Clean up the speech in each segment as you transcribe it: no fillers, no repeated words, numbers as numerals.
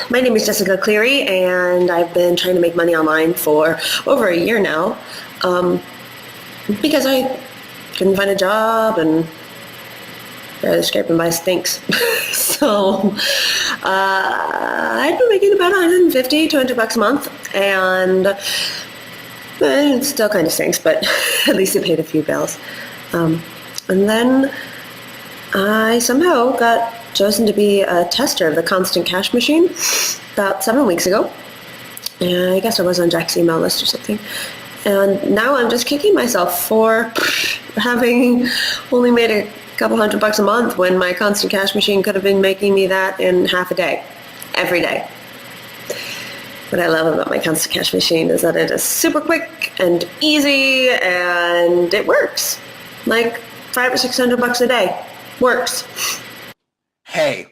My name is Jessica Cleary, and I've been trying to make money online for over a year now because I couldn't find a job and scraping by stinks. So I've been making about 150, 200 bucks a month, and it still kind of stinks, but at least it paid a few bills. And then I somehow got chosen to be a tester of the Constant Cash machine about 7 weeks ago. And I guess I was on Jack's email list or something. And now I'm just kicking myself for having only made a couple $100 a month when my Constant Cash machine could have been making me that in half a day, every day. What I love about my Constant Cash machine is that it is super quick and easy, and it works. Like $500 or $600 a day. Works. Hey,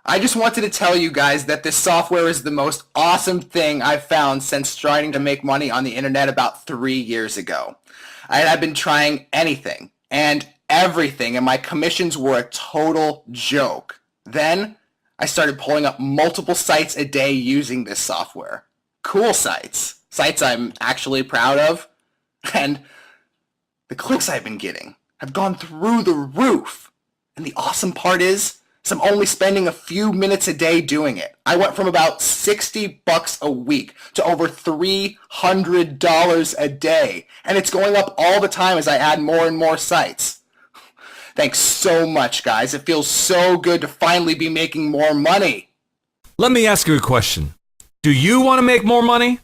I just wanted to tell you guys that this software is the most awesome thing I've found since starting to make money on the internet about 3 years ago. I had been trying anything and everything, and my commissions were a total joke. Then I started pulling up multiple sites a day using this software. Cool sites. Sites I'm actually proud of. And the clicks I've been getting have gone through the roof. And the awesome part is I'm only spending a few minutes a day doing it. I went from about $60 a week to over $300 a day. And it's going up all the time as I add more and more sites. Thanks so much, guys. It feels so good to finally be making more money. Let me ask you a question. Do you want to make more money?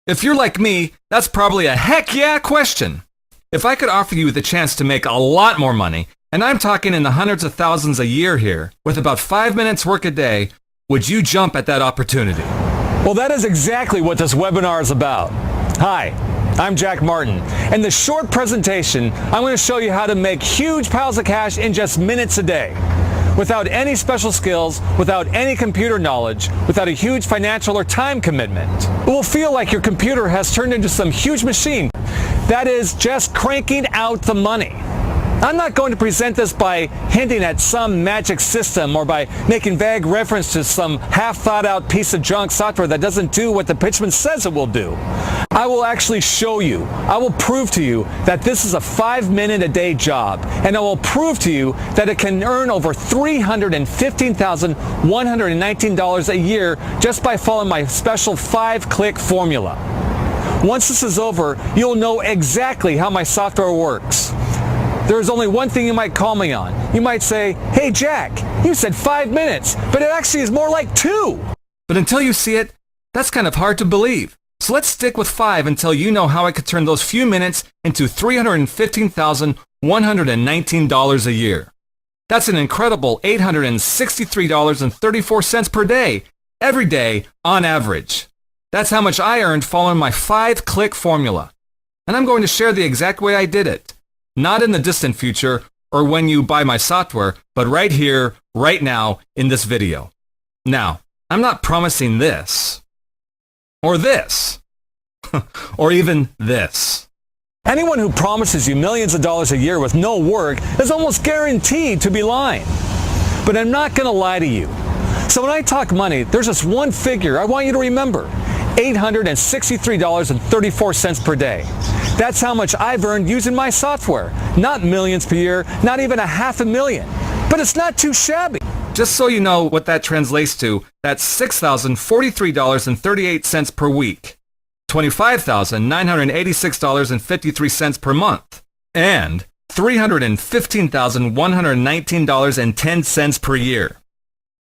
If you're like me, that's probably a heck yeah question. If I could offer you the chance to make a lot more money, and I'm talking in the hundreds of thousands a year here, with about 5 minutes work a day, would you jump at that opportunity? Well, that is exactly what this webinar is about. Hi, I'm Jack Martin. In this short presentation, I'm going to show you how to make huge piles of cash in just minutes a day. Without any special skills, without any computer knowledge, without a huge financial or time commitment. It will feel like your computer has turned into some huge machine that is just cranking out the money. I'm not going to present this by hinting at some magic system or by making vague reference to some half-thought-out piece of junk software that doesn't do what the pitchman says it will do. I will actually show you, I will prove to you that this is a 5-minute-a-day job, and I will prove to you that it can earn over $315,119 a year just by following my special 5-click formula. Once this is over, you'll know exactly how my software works. There is only one thing you might call me on. You might say, hey Jack, you said 5 minutes, but it actually is more like 2. But until you see it, that's kind of hard to believe. So let's stick with 5 until you know how I could turn those few minutes into $315,119 a year. That's an incredible $863.34 per day, every day on average. That's how much I earned following my 5-click formula. And I'm going to share the exact way I did it. Not in the distant future or when you buy my software, but right here, right now, in this video. Now, I'm not promising this, or this, or even this. Anyone who promises you millions of dollars a year with no work is almost guaranteed to be lying. But I'm not going to lie to you. So when I talk money, there's just one figure I want you to remember. $863.34 per day. That's how much I've earned using my software. Not millions per year, not even $500,000. But it's not too shabby. Just so you know what that translates to, that's $6,043.38 per week, $25,986.53 per month, and $315,119.10 per year.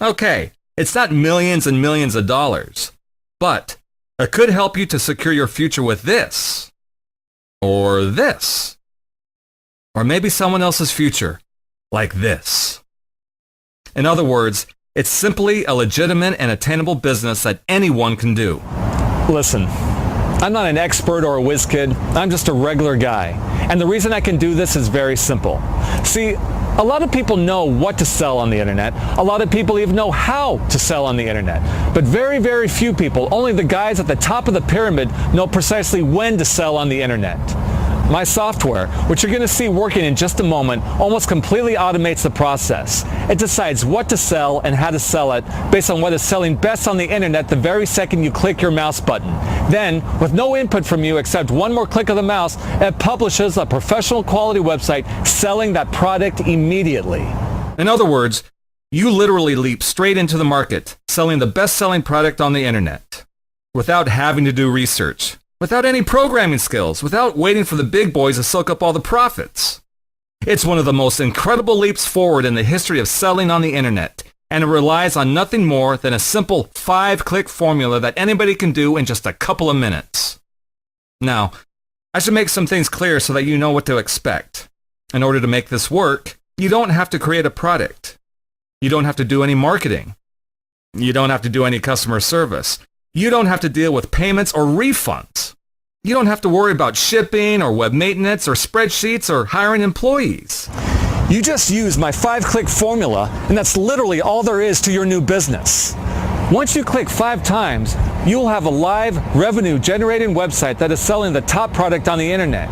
Okay, it's not millions and millions of dollars, but it could help you to secure your future with this, or this, or maybe someone else's future, like this. In other words, it's simply a legitimate and attainable business that anyone can do. Listen, I'm not an expert or a whiz kid. I'm just a regular guy. And the reason I can do this is very simple. See, a lot of people know what to sell on the internet. A lot of people even know how to sell on the internet. But very, very few people, only the guys at the top of the pyramid, know precisely when to sell on the internet. my software, which you're going to see working in just a moment, almost completely automates the process. It decides what to sell and how to sell it based on what is selling best on the internet the very second you click your mouse button. Then, with no input from you except one more click of the mouse, it publishes a professional quality website selling that product immediately. In other words, you literally leap straight into the market, selling the best-selling product on the internet, without having to do research, without any programming skills, without waiting for the big boys to soak up all the profits. It's one of the most incredible leaps forward in the history of selling on the internet, and it relies on nothing more than a simple 5-click formula that anybody can do in just a couple of minutes. Now, I should make some things clear so that you know what to expect. In order to make this work, you don't have to create a product. You don't have to do any marketing. You don't have to do any customer service. You don't have to deal with payments or refunds. You don't have to worry about shipping or web maintenance or spreadsheets or hiring employees. You just use my 5-click formula, and that's literally all there is to your new business. Once you click 5 times, you'll have a live revenue-generating website that is selling the top product on the internet.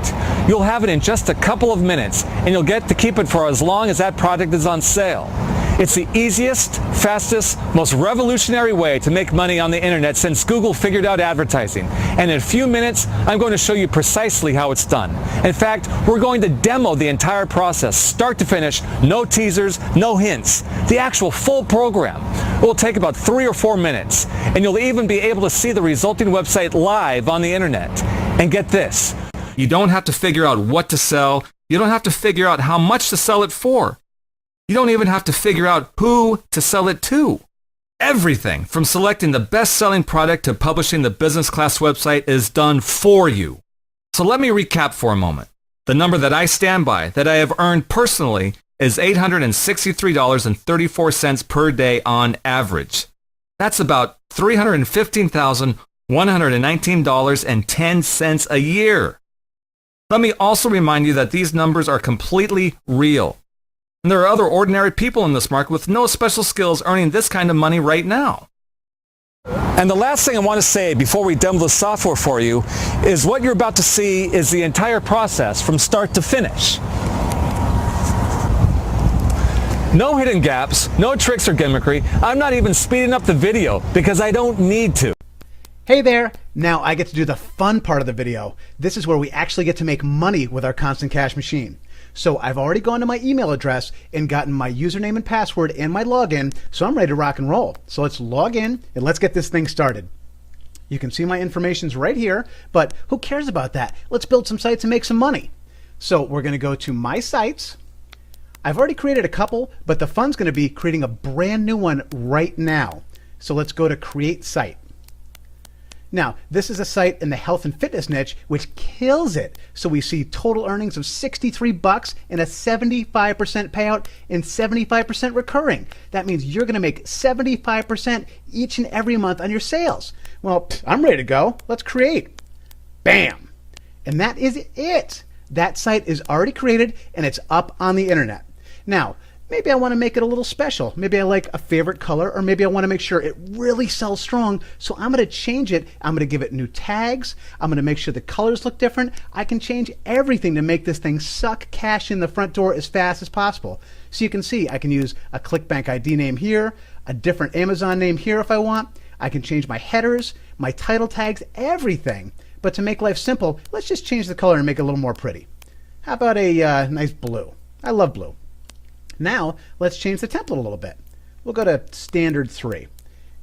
You'll have it in just a couple of minutes, and you'll get to keep it for as long as that product is on sale. It's the easiest, fastest, most revolutionary way to make money on the internet since Google figured out advertising. And in a few minutes, I'm going to show you precisely how it's done. In fact, we're going to demo the entire process, start to finish, no teasers, no hints. The actual full program. It will take about 3 or 4 minutes, and you'll even be able to see the resulting website live on the internet. And get this. You don't have to figure out what to sell. You don't have to figure out how much to sell it for. You don't even have to figure out who to sell it to. Everything from selecting the best-selling product to publishing the business class website is done for you. So let me recap for a moment. The number that I stand by, that I have earned personally, is $863.34 per day on average. That's about $315,119.10 a year. Let me also remind you that these numbers are completely real. And there are other ordinary people in this market with no special skills earning this kind of money right now. And the last thing I want to say before we demo the software for you is what you're about to see is the entire process from start to finish. No hidden gaps, no tricks or gimmickry. I'm not even speeding up the video because I don't need to. Hey there! Now I get to do the fun part of the video. This is where we actually get to make money with our Constant Cash machine. So I've already gone to my email address and gotten my username and password and my login, so I'm ready to rock and roll. So let's log in and let's get this thing started. You can see my information's right here, but who cares about that? Let's build some sites and make some money. So we're going to go to My Sites. I've already created a couple, but the fun's going to be creating a brand new one right now. So let's go to Create Site. Now, this is a site in the health and fitness niche, which kills it. So we see total earnings of $63 and a 75% payout and 75% recurring. That means you're going to make 75% each and every month on your sales. Well, I'm ready to go. Let's create. Bam! And that is it. That site is already created and it's up on the internet. Now, maybe I want to make it a little special. Maybe I like a favorite color, or maybe I want to make sure it really sells strong. So I'm going to change it. I'm going to give it new tags. I'm going to make sure the colors look different. I can change everything to make this thing suck cash in the front door as fast as possible. So you can see I can use a ClickBank ID name here, a different Amazon name here if I want. I can change my headers, my title tags, everything. But to make life simple, let's just change the color and make it a little more pretty. How about a nice blue? I love blue. Now, let's change the template a little bit. We'll go to standard 3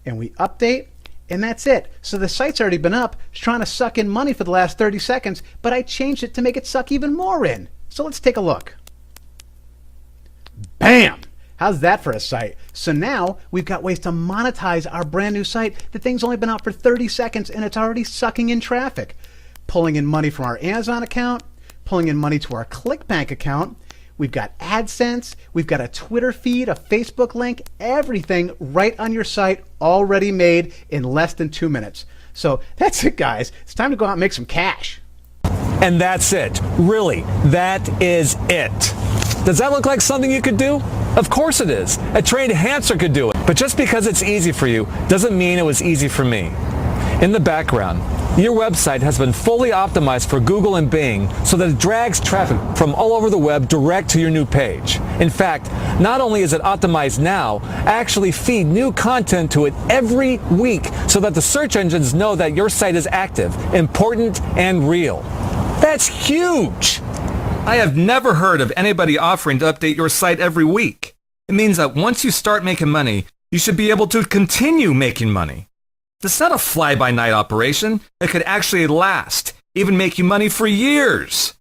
and we update, and that's it. So the site's already been up. It's trying to suck in money for the last 30 seconds, but I changed it to make it suck even more in. So let's take a look. Bam! How's that for a site? So now we've got ways to monetize our brand new site. The thing's only been out for 30 seconds and it's already sucking in traffic. Pulling in money from our Amazon account, pulling in money to our ClickBank account. We've got AdSense, we've got a Twitter feed, a Facebook link, everything right on your site already made in less than 2 minutes. So that's it, guys. It's time to go out and make some cash. And that's it. Really, that is it. Does that look like something you could do? Of course it is. A trained hamster could do it. But just because it's easy for you doesn't mean it was easy for me. In the background, your website has been fully optimized for Google and Bing so that it drags traffic from all over the web direct to your new page. In fact, not only is it optimized now, actually feed new content to it every week so that the search engines know that your site is active, important, and real. That's huge! I have never heard of anybody offering to update your site every week. It means that once you start making money, you should be able to continue making money. It's not a fly-by-night operation. It could actually last, even make you money for years.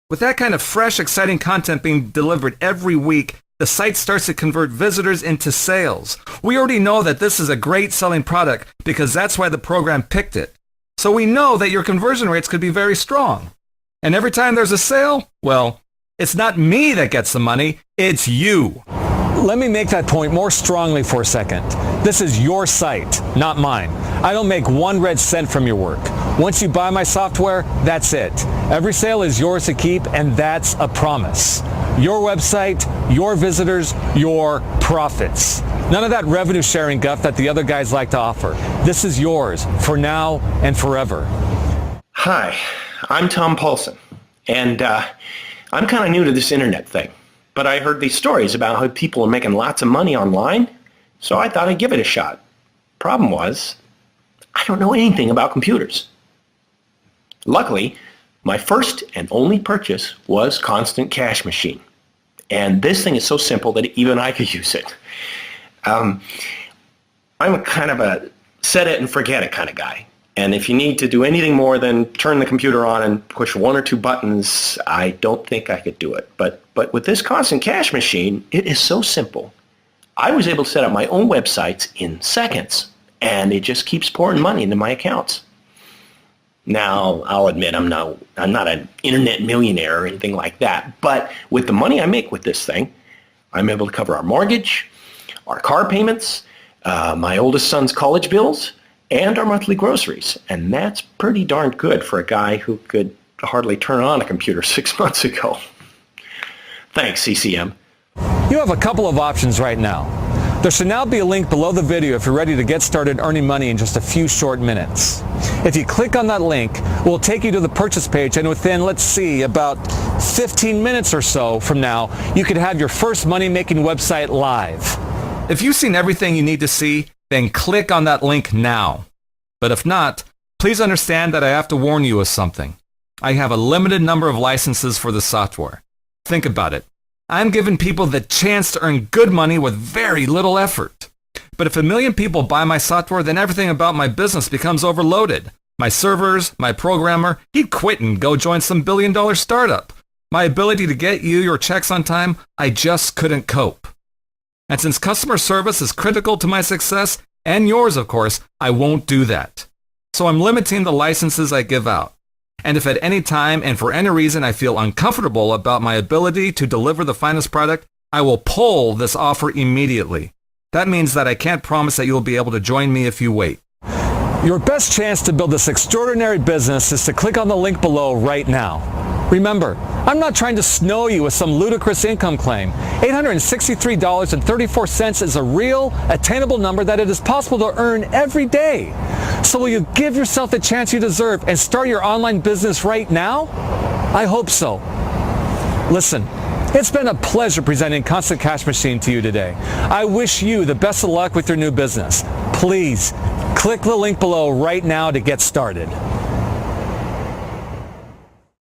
With that kind of fresh, exciting content being delivered every week, the site starts to convert visitors into sales. We already know that this is a great selling product because that's why the program picked it. So we know that your conversion rates could be very strong. And every time there's a sale, well, it's not me that gets the money, it's you. Let me make that point more strongly for a second. This is your site, not mine. I don't make 1 red cent from your work. Once you buy my software, that's it. Every sale is yours to keep, and that's a promise. Your website, your visitors, your profits. None of that revenue sharing guff that the other guys like to offer. This is yours for now and forever. Hi, I'm Tom Paulson, and I'm kind of new to this internet thing. But I heard these stories about how people are making lots of money online, so I thought I'd give it a shot. Problem was, I don't know anything about computers. Luckily, my first and only purchase was Constant Cash Machine. And this thing is so simple that even I could use it. I'm a kind of a set it and forget it kind of guy. And if you need to do anything more than turn the computer on and push 1 or 2 buttons, I don't think I could do it. But with this Constant Cash Machine, it is so simple. I was able to set up my own websites in seconds, and it just keeps pouring money into my accounts. Now, I'll admit I'm not an internet millionaire or anything like that, but with the money I make with this thing, I'm able to cover our mortgage, our car payments, my oldest son's college bills, and our monthly groceries. And that's pretty darn good for a guy who could hardly turn on a computer 6 months ago. Thanks, CCM. You have a couple of options right now. There should now be a link below the video if you're ready to get started earning money in just a few short minutes. If you click on that link, we'll take you to the purchase page, and within, let's see, about 15 minutes or so from now, you could have your first money-making website live. If you've seen everything you need to see, then click on that link now. But if not, please understand that I have to warn you of something. I have a limited number of licenses for the software. Think about it. I'm giving people the chance to earn good money with very little effort. But if 1 million people buy my software, then everything about my business becomes overloaded. My servers, my programmer, he'd quit and go join some billion-dollar startup. My ability to get you your checks on time, I just couldn't cope. And since customer service is critical to my success, and yours of course, I won't do that. So I'm limiting the licenses I give out. And if at any time and for any reason I feel uncomfortable about my ability to deliver the finest product, I will pull this offer immediately. That means that I can't promise that you'll be able to join me if you wait. Your best chance to build this extraordinary business is to click on the link below right now. Remember, I'm not trying to snow you with some ludicrous income claim. $863.34 is a real, attainable number that it is possible to earn every day. So will you give yourself the chance you deserve and start your online business right now? I hope so. Listen, it's been a pleasure presenting Constant Cash Machine to you today. I wish you the best of luck with your new business. Please, click the link below right now to get started.